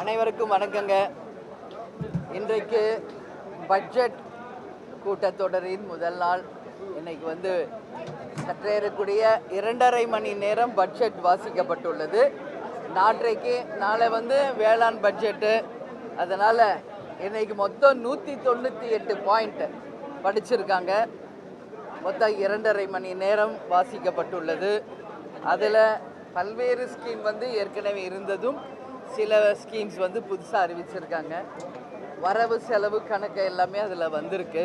அனைவருக்கும் வணக்கங்க. இன்றைக்கு பட்ஜெட் கூட்டத்தொடரின் முதல் நாள். இன்னைக்கு சற்றேறக்கூடிய 2.5 மணி நேரம் பட்ஜெட் வாசிக்கப்பட்டுள்ளது. நாளை வேளாண் பட்ஜெட்டு. அதனால் இன்னைக்கு மொத்தம் 198 பாயிண்ட் படிச்சிருக்காங்க. மொத்தம் 2.5 மணி நேரம் வாசிக்கப்பட்டுள்ளது. அதில் பல்வேறு ஸ்கீம் ஏற்கனவே இருந்ததும் சில ஸ்கீம்ஸ் புதுசாக அறிவிச்சிருக்காங்க. வரவு செலவு கணக்கு எல்லாமே அதில் வந்திருக்கு.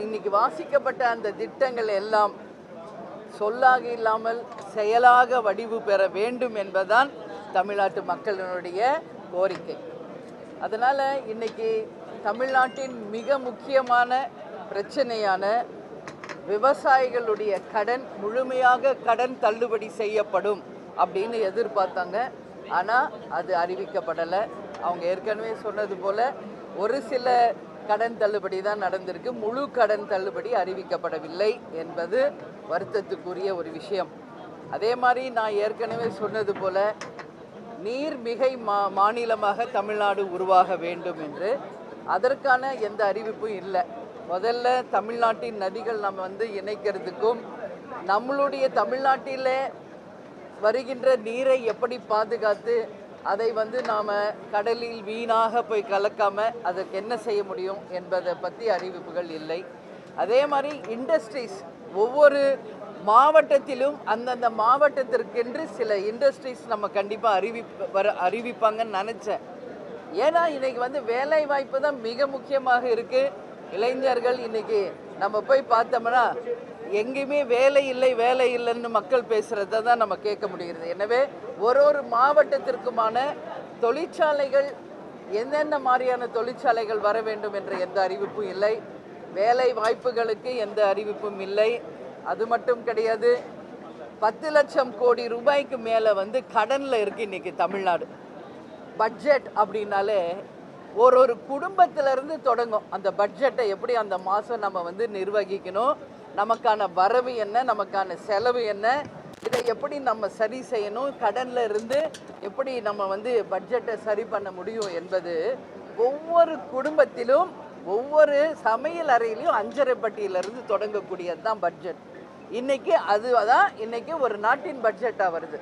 இன்னைக்கு வாசிக்கப்பட்ட அந்த திட்டங்கள் எல்லாம் சொல்லாக இல்லாமல் செயலாக வடிவு பெற வேண்டும் என்பதுதான் தமிழ்நாட்டு மக்களினுடைய கோரிக்கை. அதனால் இன்னைக்கு தமிழ்நாட்டின் மிக முக்கியமான பிரச்சனையான விவசாயிகளுடைய கடன் முழுமையாக கடன் தள்ளுபடி செய்யப்படும் அப்படின்னு எதிர்பார்த்தாங்க. ஆனால் அது அறிவிக்கப்படலை. அவங்க ஏற்கனவே சொன்னது போல் ஒரு சில கடன் தள்ளுபடி தான் நடந்திருக்கு. முழு கடன் தள்ளுபடி அறிவிக்கப்படவில்லை என்பது வருத்தத்துக்குரிய ஒரு விஷயம். அதே மாதிரி நான் ஏற்கனவே சொன்னது போல் நீர்மிகை மாநிலமாக தமிழ்நாடு உருவாக வேண்டும் என்று அதற்கான எந்த அறிவிப்பும் இல்லை. முதல்ல தமிழ்நாட்டின் நதிகள் நம்ம இணைக்கிறதுக்கும் நம்மளுடைய தமிழ்நாட்டில் வருகின்ற நீரை எப்படி பாதுகாத்து அதை நாம் கடலில் வீணாக போய் கலக்காமல் அதற்கு என்ன செய்ய முடியும் என்பதை பற்றி அறிவிப்புகள் இல்லை. அதே மாதிரி இண்டஸ்ட்ரீஸ் ஒவ்வொரு மாவட்டத்திலும் அந்தந்த மாவட்டத்திற்கென்று சில இண்டஸ்ட்ரீஸ் நம்ம கண்டிப்பாக அறிவிப்பாங்கன்னு நினச்சேன். ஏன்னா இன்றைக்கி வேலை வாய்ப்பு தான் மிக முக்கியமாக இருக்குது. இளைஞர்கள் இன்றைக்கி நம்ம போய் பார்த்தோம்னா எங்கேயுமே வேலை இல்லைன்னு மக்கள் பேசுகிறத தான் நம்ம கேட்க முடிகிறது. எனவே ஒரு மாவட்டத்திற்குமான தொழிற்சாலைகள் எந்தெந்த மாதிரியான தொழிற்சாலைகள் வர வேண்டும் என்ற எந்த அறிவிப்பும் இல்லை. வேலை வாய்ப்புகளுக்கு எந்த அறிவிப்பும் இல்லை. அது மட்டும் கிடையாது, 10 லட்சம் கோடி ரூபாய்க்கு மேலே கடனில் இருக்குது இன்றைக்கி தமிழ்நாடு. பட்ஜெட் அப்படின்னாலே ஒரு குடும்பத்திலேருந்து தொடங்கும். அந்த பட்ஜெட்டை எப்படி அந்த மாதம் நம்ம நிர்வகிக்கணும், நமக்கான வரவு என்ன, நமக்கான செலவு என்ன, இதை எப்படி நம்ம சரி செய்யணும், கடனில் இருந்து எப்படி நம்ம பட்ஜெட்டை சரி பண்ண முடியும் என்பது ஒவ்வொரு குடும்பத்திலும் ஒவ்வொரு சமையல் அறையிலையும் 5.5 பட்டியிலிருந்து தொடங்கக்கூடியது தான் பட்ஜெட். இன்றைக்கி அதுதான் இன்றைக்கி ஒரு நாட்டின் பட்ஜெட்டாக வருது.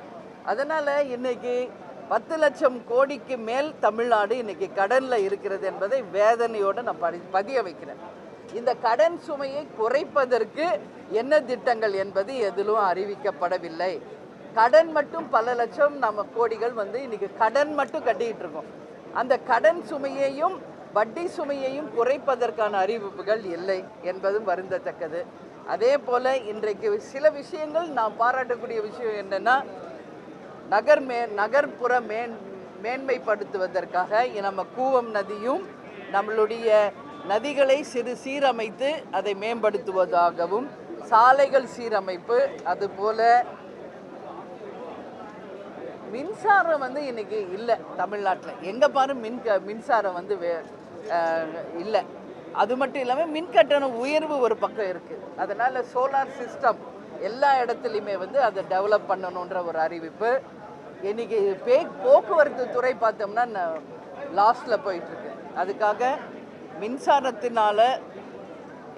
அதனால் இன்றைக்கி 10 லட்சம் கோடிக்கு மேல் தமிழ்நாடு இன்றைக்கி கடனில் இருக்கிறது என்பதை வேதனையோடு நான் பதிய வைக்கிறேன். இந்த கடன் சுமையை குறைப்பதற்கு என்ன திட்டங்கள் என்பது எதிலும் அறிவிக்கப்படவில்லை. கடன் மட்டும் பல லட்சம் நம்ம கோடிகள் இன்றைக்கி கடன் மட்டும் கட்டிக்கிட்டு இருக்கோம். அந்த கடன் சுமையையும் வட்டி சுமையையும் குறைப்பதற்கான அறிவிப்புகள் இல்லை என்பதும் வருந்தத்தக்கது. அதே போல் இன்றைக்கு சில விஷயங்கள் நான் பாராட்டக்கூடிய விஷயம் என்னென்னா, நகர்ப்புற மேன்மைப்படுத்துவதற்காக நம்ம கூவம் நதியும் நம்மளுடைய நதிகளை சீரமைத்து அதை மேம்படுத்துவதாகவும், சாலைகள் சீரமைப்பு, அதுபோல் மின்சாரம் இன்னைக்கு இல்லை தமிழ்நாட்டில். எங்கே பாரு மின்சாரம் இல்லை. அது மட்டும் இல்லாமல் மின்கட்டண உயர்வு ஒரு பக்கம் இருக்குது. அதனால் சோலார் சிஸ்டம் எல்லா இடத்துலையுமே அதை டெவலப் பண்ணணுன்ற ஒரு அறிவிப்பு. இன்றைக்கி போக்குவரத்து துறை பார்த்தோம்னா லாஸ்டில் போயிட்டுருக்கு. அதுக்காக மின்சாரத்தினால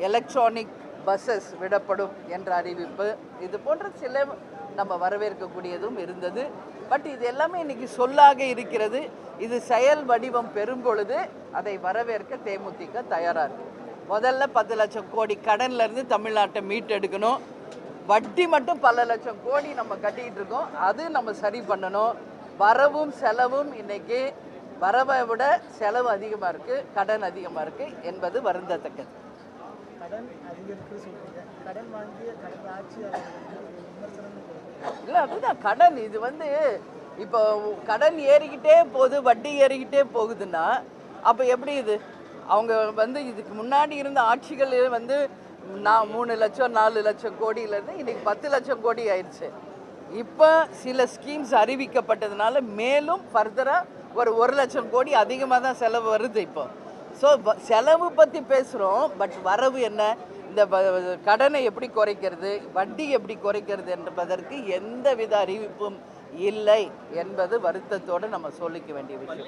எலக்ட்ரானிக் பஸ்ஸஸ் விடப்படும் என்ற அறிவிப்பு. இது போன்ற சில நம்ம வரவேற்கக்கூடியதும் இருந்தது. பட் இது எல்லாமே இன்றைக்கி சொல்லாக இருக்கிறது. இது செயல் வடிவம் பெறும் பொழுது அதை வரவேற்க தேமுதிக தயாராக இருக்குது. முதல்ல 10 லட்சம் கோடி கடன்லேருந்து தமிழ்நாட்டை மீட்டெடுக்கணும். வட்டி மட்டும் பல லட்சம் கோடி நம்ம கட்டிக்கிட்டு இருக்கோம். அது நம்ம சரி பண்ணணும். வரவும் செலவும் இன்றைக்கி வரவை விட செலவு அதிகமாக இருக்குது, கடன் அதிகமாக இருக்குது என்பது வருந்தத்தக்கது. இல்லை, அதுதான் கடன். இது இப்போ கடன் ஏறிக்கிட்டே போகுது, வட்டி ஏறிக்கிட்டே போகுதுன்னா அப்போ எப்படி இது? அவங்க இதுக்கு முன்னாடி இருந்த ஆட்சிகள் 3 லட்சம் 4 லட்சம் கோடியிலேருந்து இன்றைக்கி 10 லட்சம் கோடி ஆயிடுச்சு. இப்போ சில ஸ்கீம்ஸ் அறிவிக்கப்பட்டதுனால மேலும் ஃபர்தராக ஒரு 1 லட்சம் கோடி அதிகமாக தான் செலவு வருது இப்போ. ஸோ செலவு பற்றி பேசுகிறோம், பட் வரவு என்ன? இந்த கடனை எப்படி குறைக்கிறது, வட்டி எப்படி குறைக்கிறது என்பதற்கு எந்தவித அறிவிப்பும் இல்லை என்பது வருத்தத்தோடு நம்ம சொல்லிக்க வேண்டிய விஷயம்.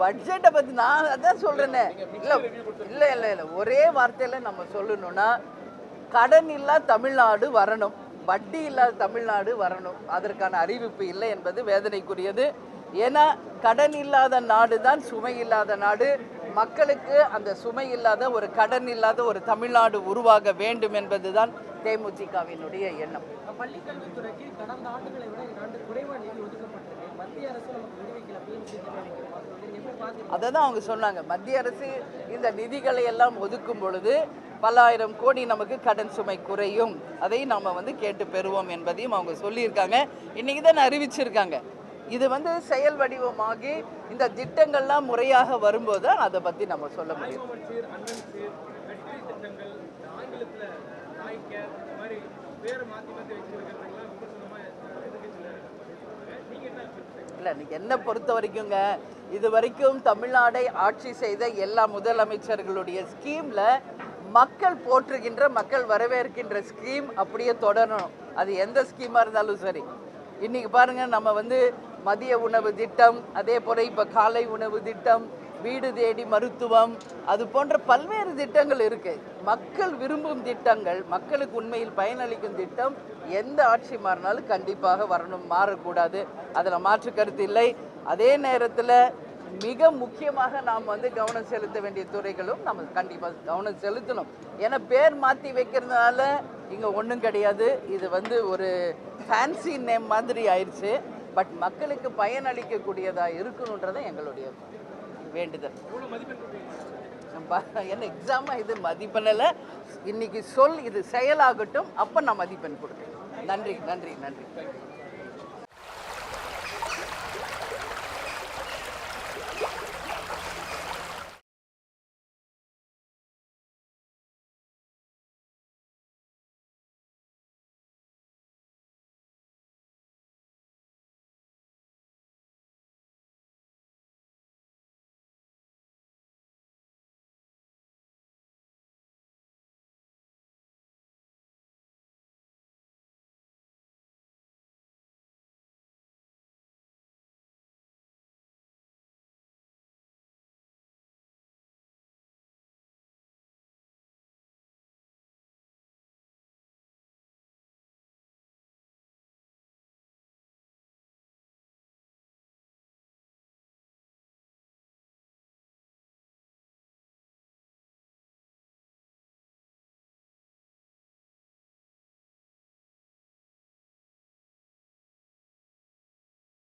பட்ஜெட்டை பற்றி நான் அதான் சொல்கிறேனே. இல்லை இல்லை இல்லை இல்லை ஒரே வார்த்தையில் நம்ம சொல்லணும்னா கடன் இல்லா தமிழ்நாடு வரணும், வட்டி இல்லாத தமிழ்நாடு வரணும். அதற்கான அறிவிப்பு இல்லை என்பது வேதனைக்குரியது. ஏன்னா கடன் இல்லாத நாடு தான் சுமை இல்லாத நாடு. மக்களுக்கு அந்த சுமை இல்லாத ஒரு கடன் இல்லாத ஒரு தமிழ்நாடு உருவாக வேண்டும் என்பதுதான் தேமுதிகவினுடைய எண்ணம். பள்ளிக்கல்வித்துறைக்கு கடந்த ஆண்டுகளை விட இந்த ஆண்டு குறைவாக நிதி ஒதுக்கப்பட்டிருக்கு. மத்திய அரசு நமக்கு விடுவிக்கல. அதை தான் அவங்க சொன்னாங்க. மத்திய அரசு இந்த நிதிகளை எல்லாம் ஒதுக்கும் பொழுது பல ஆயிரம் கோடி நமக்கு கடன் சுமை குறையும், அதை நாம் கேட்டு பெறுவோம் என்பதையும் அவங்க சொல்லியிருக்காங்க. இன்றைக்கி தான் அறிவிச்சிருக்காங்க. இது செயல் வடிவமாகி இந்த திட்டங்கள்லாம் முறையாக வரும்போது தான் அதை பற்றி நம்ம சொல்ல முடியும். இல்லை இன்னைக்கு என்ன பொறுத்த வரைக்குங்க, இது வரைக்கும் தமிழ்நாடை ஆட்சி செய்த எல்லா முதலமைச்சர்களுடைய ஸ்கீமில் மக்கள் போற்றுகின்ற மக்கள் வரவேற்கின்ற ஸ்கீம் அப்படியே தொடரணும். அது எந்த ஸ்கீமாக இருந்தாலும் சரி. இன்றைக்கி பாருங்கள், நம்ம மதிய உணவு திட்டம், அதே போல் இப்போ காலை உணவு திட்டம், வீடு தேடி மருத்துவம், அது போன்ற பல்வேறு திட்டங்கள் இருக்குது. மக்கள் விரும்பும் திட்டங்கள், மக்களுக்கு உண்மையில் பயனளிக்கும் திட்டம் எந்த ஆட்சி மாறினாலும் கண்டிப்பாக வரணும், மாறக்கூடாது. அதில் மாற்று கருத்து இல்லை. அதே நேரத்தில் மிக முக்கியமாக நாம் கவனம் செலுத்த வேண்டிய துறைகளும் நம்ம கண்டிப்பாக கவனம் செலுத்தணும். ஏன்னா பேர் மாற்றி வைக்கிறதுனால இங்கே ஒன்றும் கிடையாது. இது ஒரு ஃபேன்சி நேம் மாதிரி ஆயிடுச்சு. பட் மக்களுக்கு பயனளிக்கக்கூடியதாக இருக்கணுன்றதை எங்களுடைய வேண்டுதல். என்ன எக்ஸாமாக இது மதிப்பெண்ணில் இன்னைக்கு சொல், இது செயலாகட்டும், அப்போ நான் மதிப்பெண் கொடுக்குறேன். நன்றி நன்றி நன்றி.